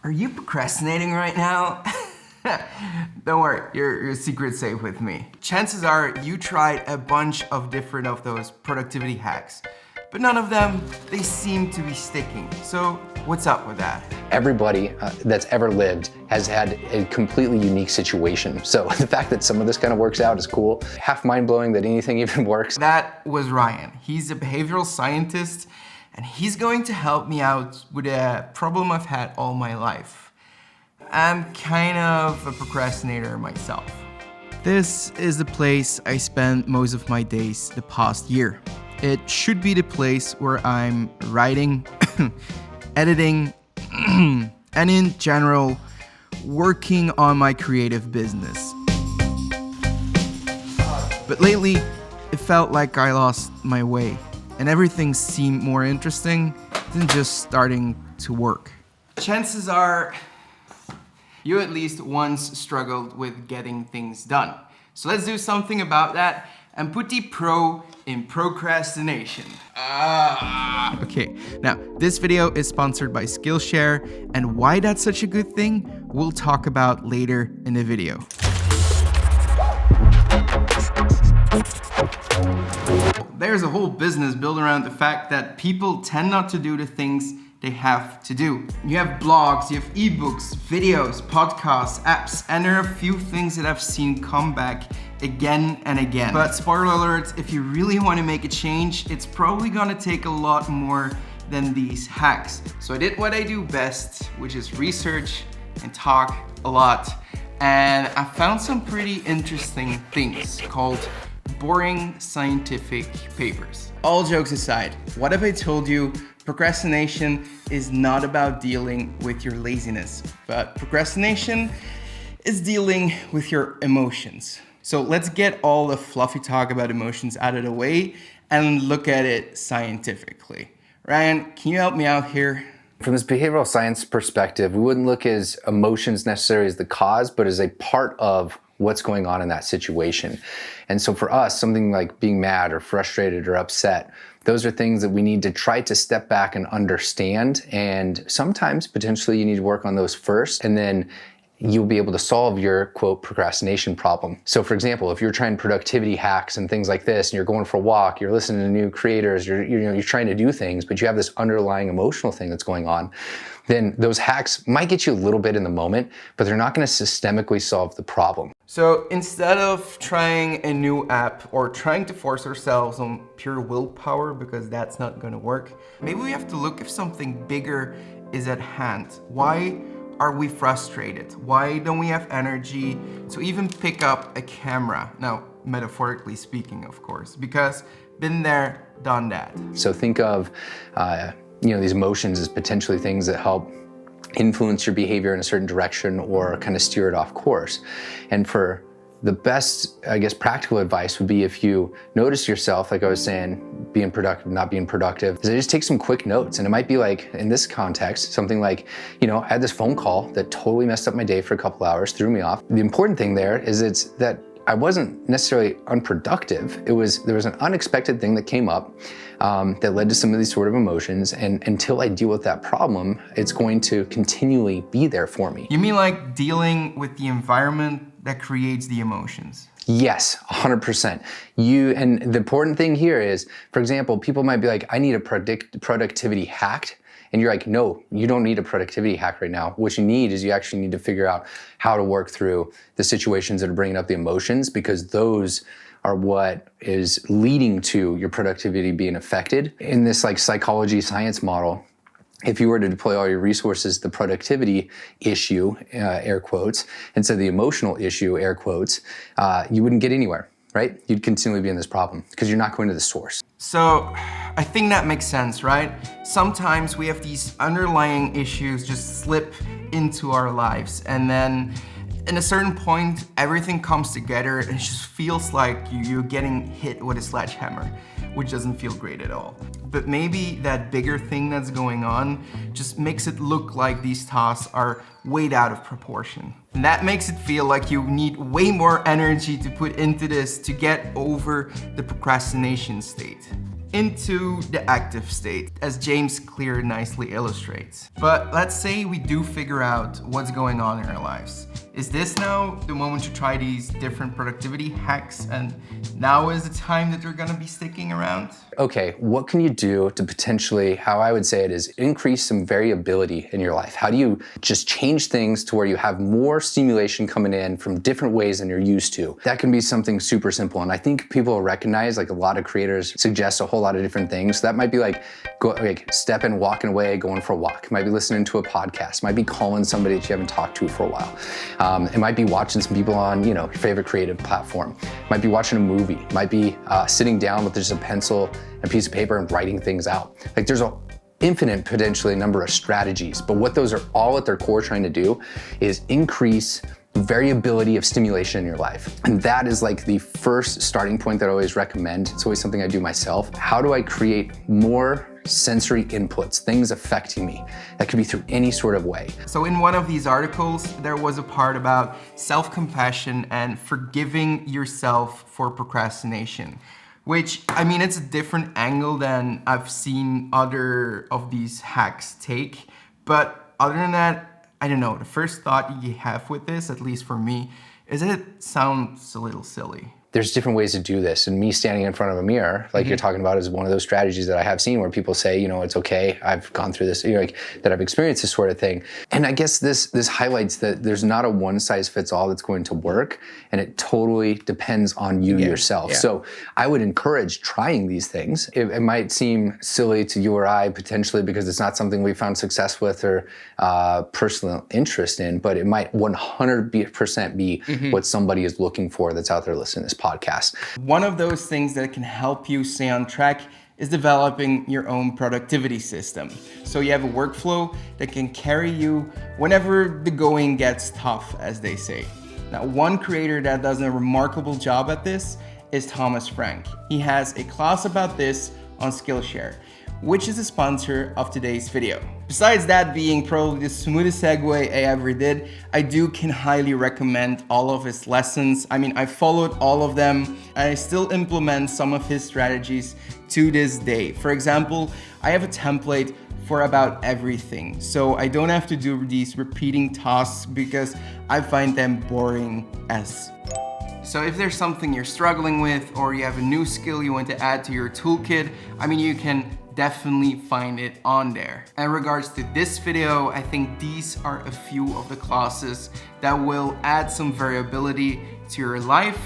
Are you procrastinating right now? Don't worry, your secret's safe with me. Chances are you tried a bunch of different of those productivity hacks, but none of them, they seem to be sticking. So what's up with that? Everybody that's ever lived has had a completely unique situation. So the fact that some of this kind of works out is cool. Half mind-blowing that anything even works. That was Ryan. He's a behavioral scientist, and he's going to help me out with a problem I've had all my life. I'm kind of a procrastinator myself. This is the place I spend most of my days the past year. It should be the place where I'm writing, editing, and in general, working on my creative business. But lately, it felt like I lost my way, and everything seemed more interesting than just starting to work. Chances are, you at least once struggled with getting things done. So let's do something about that and put the pro in procrastination. Okay, now this video is sponsored by Skillshare, and why that's such a good thing, we'll talk about later in the video. There's a whole business built around the fact that people tend not to do the things they have to do. You have blogs, you have ebooks, videos, podcasts, apps, and there are a few things that I've seen come back again and again. But spoiler alert, if you really want to make a change, it's probably gonna take a lot more than these hacks. So I did what I do best, which is research and talk a lot. And I found some pretty interesting things called boring scientific papers. All jokes aside, what if I told you procrastination is not about dealing with your laziness, but procrastination is dealing with your emotions. So let's get all the fluffy talk about emotions out of the way and look at it scientifically. Ryan, can you help me out here? From this behavioral science perspective, we wouldn't look as emotions necessarily as the cause, but as a part of what's going on in that situation. And so for us, something like being mad or frustrated or upset, those are things that we need to try to step back and understand. And sometimes potentially you need to work on those first, and then you'll be able to solve your, quote, procrastination problem. So for example, if you're trying productivity hacks and things like this, and you're going for a walk, you're listening to new creators, you're trying to do things, but you have this underlying emotional thing that's going on, then those hacks might get you a little bit in the moment, but they're not gonna systemically solve the problem. So instead of trying a new app or trying to force ourselves on pure willpower, because that's not gonna work, maybe we have to look if something bigger is at hand. Why are we frustrated? Why don't we have energy to even pick up a camera? Now, metaphorically speaking, of course, because been there, done that. So think of these emotions as potentially things that help influence your behavior in a certain direction or kind of steer it off course. And for the best, I guess, practical advice would be if you notice yourself, like I was saying, being productive, not being productive, is just take some quick notes. And it might be like, in this context, something like, I had this phone call that totally messed up my day for a couple hours, threw me off. The important thing there is it's that I wasn't necessarily unproductive. There was an unexpected thing that came up that led to some of these sort of emotions, and until I deal with that problem, it's going to continually be there for me. You mean like dealing with the environment that creates the emotions? Yes, 100%. And the important thing here is, for example, people might be like, I need a productivity hack. And you're like, no, you don't need a productivity hack right now. What you need is you actually need to figure out how to work through the situations that are bringing up the emotions, because those are what is leading to your productivity being affected. In this like psychology science model, if you were to deploy all your resources, the productivity issue, air quotes, instead of the emotional issue, air quotes, you wouldn't get anywhere, right? You'd continually be in this problem because you're not going to the source. So I think that makes sense, right? Sometimes we have these underlying issues just slip into our lives, and then in a certain point, everything comes together and it just feels like you're getting hit with a sledgehammer, which doesn't feel great at all. But maybe that bigger thing that's going on just makes it look like these tasks are way out of proportion. And that makes it feel like you need way more energy to put into this to get over the procrastination state. into the active state, as James Clear nicely illustrates. But let's say we do figure out what's going on in our lives. Is this now the moment to try these different productivity hacks, and now is the time that you're gonna be sticking around? Okay, what can you do to potentially, how I would say it is, increase some variability in your life? How do you just change things to where you have more stimulation coming in from different ways than you're used to? That can be something super simple. And I think people recognize, like a lot of creators suggest a whole lot of different things. So that might be like stepping, walking away, going for a walk. It might be listening to a podcast. It might be calling somebody that you haven't talked to for a while. It might be watching some people on, your favorite creative platform. It might be watching a movie. It might be sitting down with just a pencil and a piece of paper and writing things out. Like there's an infinite potentially number of strategies, but what those are all at their core trying to do is increase variability of stimulation in your life. And that is like the first starting point that I always recommend. It's always something I do myself. How do I create more sensory inputs, things affecting me? That could be through any sort of way. So in one of these articles, there was a part about self-compassion and forgiving yourself for procrastination, which, I mean, it's a different angle than I've seen other of these hacks take. But other than that, I don't know, the first thought you have with this, at least for me, is that it sounds a little silly. There's different ways to do this, and me standing in front of a mirror, like you're talking about, is one of those strategies that I have seen where people say, it's okay, I've gone through this, that I've experienced this sort of thing. And I guess this highlights that there's not a one size fits all that's going to work, and it totally depends on you yourself. Yeah. So I would encourage trying these things. It might seem silly to you or I potentially because it's not something we found success with or personal interest in, but it might 100% be what somebody is looking for that's out there listening to this podcast. One of those things that can help you stay on track is developing your own productivity system. So you have a workflow that can carry you whenever the going gets tough, as they say. Now, one creator that does a remarkable job at this is Thomas Frank. He has a class about this on Skillshare, which is a sponsor of today's video. Besides that being probably the smoothest segue I ever did, I can highly recommend all of his lessons. I mean, I followed all of them and I still implement some of his strategies to this day. For example, I have a template for about everything, so I don't have to do these repeating tasks because I find them boring as. So if there's something you're struggling with or you have a new skill you want to add to your toolkit, I mean, you can definitely find it on there. In regards to this video, I think these are a few of the classes that will add some variability to your life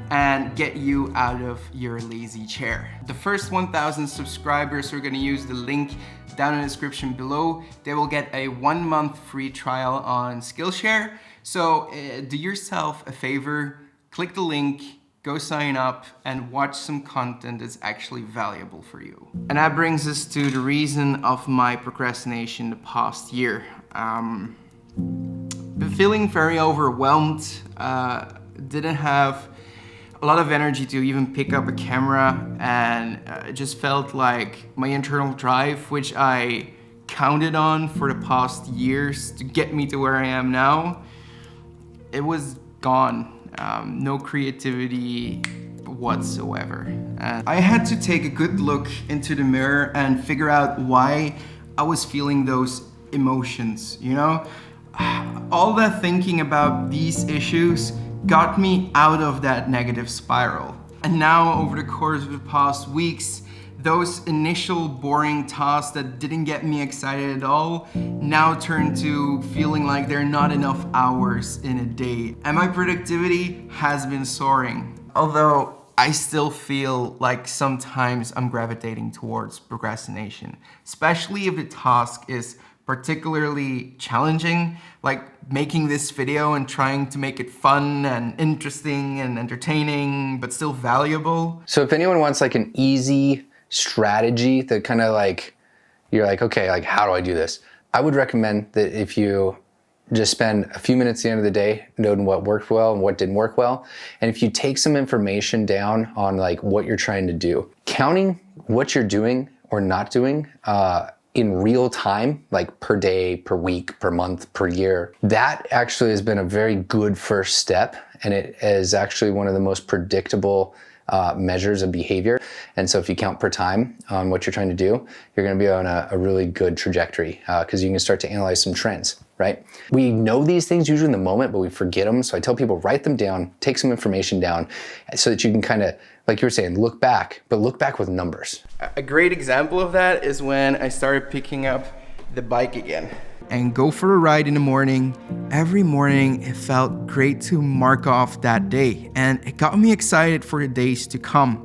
and get you out of your lazy chair. The first 1,000 subscribers who are gonna use the link down in the description below, they will get a 1-month free trial on Skillshare. So do yourself a favor, click the link, go sign up and watch some content that's actually valuable for you. And that brings us to the reason of my procrastination the past year. Been feeling very overwhelmed, didn't have a lot of energy to even pick up a camera, and it just felt like my internal drive, which I counted on for the past years to get me to where I am now, it was gone. No creativity whatsoever. And I had to take a good look into the mirror and figure out why I was feeling those emotions, All that thinking about these issues got me out of that negative spiral. And now, over the course of the past weeks, those initial boring tasks that didn't get me excited at all now turn to feeling like there are not enough hours in a day. And my productivity has been soaring. Although I still feel like sometimes I'm gravitating towards procrastination, especially if the task is particularly challenging, like making this video and trying to make it fun and interesting and entertaining, but still valuable. So if anyone wants like an easy strategy that kind of like, you're like, okay, like how do I do this? I would recommend that if you just spend a few minutes at the end of the day noting what worked well and what didn't work well. And if you take some information down on like what you're trying to do, counting what you're doing or not doing in real time, like per day, per week, per month, per year, that actually has been a very good first step. And it is actually one of the most predictable measures of behavior. And so if you count per time on what you're trying to do, you're going to be on a really good trajectory because you can start to analyze some trends, right? We know these things usually in the moment, but we forget them. So I tell people, write them down, take some information down so that you can kind of, like you were saying, look back, but look back with numbers. A great example of that is when I started picking up the bike again and go for a ride in the morning. Every morning it felt great to mark off that day, and it got me excited for the days to come,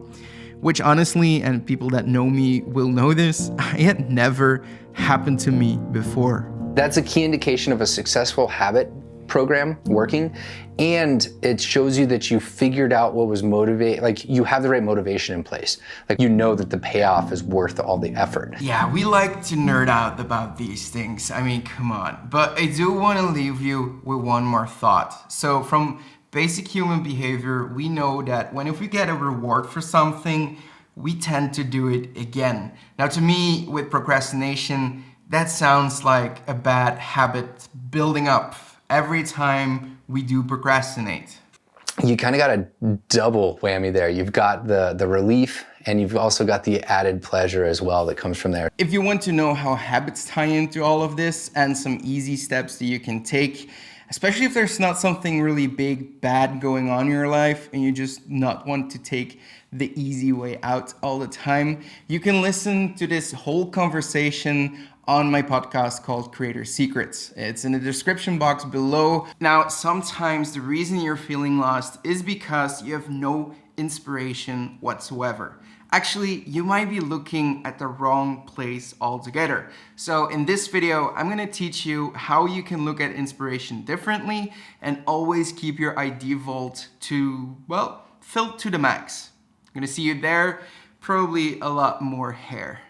which honestly, and people that know me will know this, it had never happened to me before. That's a key indication of a successful habit program working, and it shows you that you figured out what was motivate, like you have the right motivation in place. Like you know that the payoff is worth all the effort. Yeah, we like to nerd out about these things. I mean, come on. But I do want to leave you with one more thought. So from basic human behavior, we know that if we get a reward for something, we tend to do it again. Now to me, with procrastination, that sounds like a bad habit building up every time we do procrastinate. You kind of got a double whammy there. You've got the relief, and you've also got the added pleasure as well that comes from there. If you want to know how habits tie into all of this and some easy steps that you can take, especially if there's not something really big, bad going on in your life and you just not want to take the easy way out all the time, you can listen to this whole conversation on my podcast called Creator Secrets. It's in the description box below. Now, sometimes the reason you're feeling lost is because you have no inspiration whatsoever. Actually, you might be looking at the wrong place altogether. So in this video, I'm gonna teach you how you can look at inspiration differently and always keep your idea vault to, well, filled to the max. I'm gonna see you there, probably a lot more hair.